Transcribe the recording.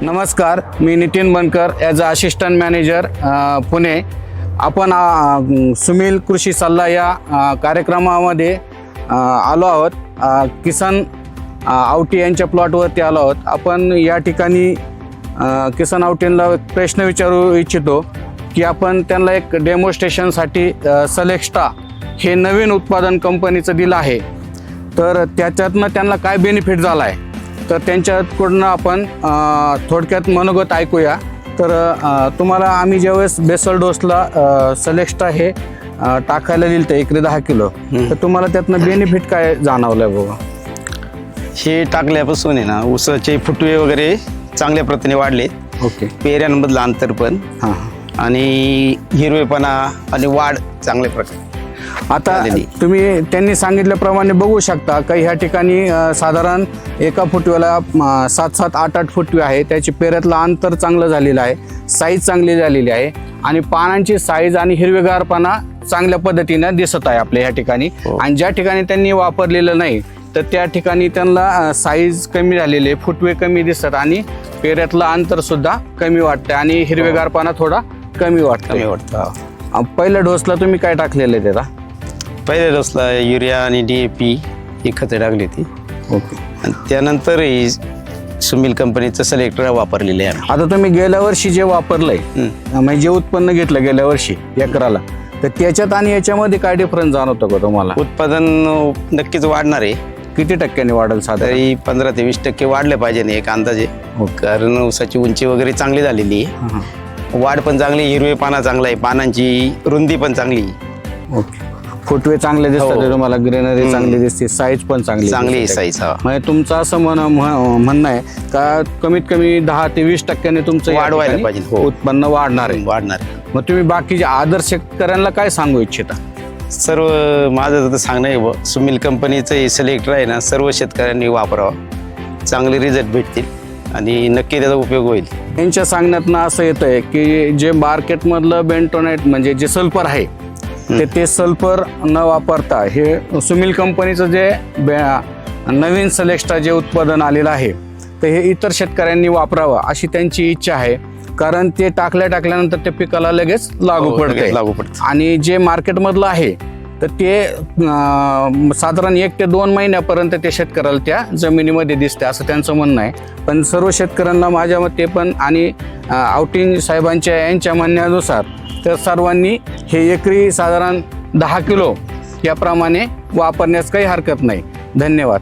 नमस्कार, मी Nitin Bankar as a assistant manager Pune. आपण सुमिल कृषी सल्ला या कार्यक्रमामध्ये आलो आहोत. किसन आवटी यांच्या प्लॉटवरती आलो आहोत. आपण या ठिकाणी किसन आवटींना एक प्रश्न विचारू इच्छितो की आपण त्यांना एक डेमोस्ट्रेशनसाठी सलेक्स्टा हे नवीन उत्पादन कंपनीचं दिलं आहे, तर त्याच्यातनं त्यांना काय बेनिफिट झाला आहे, तर त्यांच्याकडून आपण थोडक्यात मनोगत ऐकूया. तर तुम्हाला आम्ही ज्यावेळेस बेसल डोसला सलेक्स्टा हे टाकायला दिलं तर एकरी 10 किलो, तर तुम्हाला त्यातनं बेनिफिट काय जाणवलं आहे बाबा? हे टाकल्यापासून आहे ना ऊसाचे फुटवे वगैरे चांगल्या प्रतीने वाढले. ओके. पेऱ्यांमधलं अंतर पण हां. आणि हिरवेपणा आणि वाढ चांगल्या प्रकारे. आता तुम्ही त्यांनी सांगितल्याप्रमाणे बघू शकता का ह्या ठिकाणी साधारण एका फुटव्याला 7-7, 8-8 फुटवे आहे. त्याची पेऱ्यातलं अंतर चांगलं झालेलं आहे, साईज चांगली झालेली आहे आणि पानांची साईज आणि हिरवेगारपणा चांगल्या पद्धतीनं दिसत आहे आपल्या ह्या ठिकाणी. आणि ज्या ठिकाणी त्यांनी वापरलेलं नाही तर त्या ठिकाणी त्यांना साईज कमी झालेली, फुटवे कमी दिसतात आणि पेऱ्यातलं अंतर सुद्धा कमी वाटतं आणि हिरवेगारपणा थोडा कमी वाटतं. पहिल्या डोसला तुम्ही काय टाकलेलं आहे त्याला? पहिल्या डोसला युरिया आणि DAP ही खते टाकली होती. ओके. आणि त्यानंतर ही सुमिल कंपनीचं सलेक्टर वापरलेले आहे. आता तुम्ही गेल्या वर्षी जे वापरलंय म्हणजे जे उत्पन्न घेतलं गेल्या वर्षी एकराला, तर त्याच्यात आणि याच्यामध्ये काय डिफरन्स जाणवतो का तुम्हाला? उत्पादन नक्कीच वाढणार आहे. किती टक्क्यांनी वाढेल? साधारण तरी 15 ते 20% वाढले पाहिजे ना एक अंदाजे. कारण ऊसाची उंची वगैरे चांगली झालेली आहे, वाढ पण चांगली, हिरवेपणा चांगला आहे, पानांची रुंदी पण चांगली. ओके. फुटवे चांगले दिसतात तुम्हाला, ग्रेनरी चांगली दिसते, साईज पण चांगली साईज. म्हणजे तुमचं असं म्हणणं आहे का कमीत कमी 10 ते 20% तुमचं वाढवायला पाहिजे, उत्पन्न वाढणार आहे. मग तुम्ही बाकीच्या आदर्श शेतकऱ्यांना काय सांगू इच्छिता? सर्व माझं तर सांगणं आहे, सुमिल कंपनीचं हे सिलेक्टर आहे ना, सर्व शेतकऱ्यांनी वापरावं, चांगले रिझल्ट भेटतील आणि नक्की त्याचा उपयोग होईल. यांच्या सांगण्यातनं असं येतं आहे की जे मार्केटमधलं बेंटोनाइट म्हणजे जे सल्फर आहे ते सल्फर न वापरता हे सुमिल कंपनीचं जे नवीन सलेक्स्टा जे उत्पादन आलेलं आहे तर हे इतर शेतकऱ्यांनी वापरावं अशी त्यांची इच्छा आहे. कारण ते टाकल्यानंतर ते पिकाला लगेच लागू पडते. आणि जे मार्केटमधलं आहे तर ते साधारण 1 ते 2 महिन्यापर्यंत ते शेतकऱ्याला त्या जमिनीमध्ये दिसते असं त्यांचं म्हणणं आहे. पण सर्व शेतकऱ्यांना माझ्या मते पण आणि आवटी साहेबांच्या यांच्या म्हणण्यानुसार तर सर्वांनी हे एकरी साधारण 10 किलो याप्रमाणे वापरण्यास काही हरकत नाही. धन्यवाद.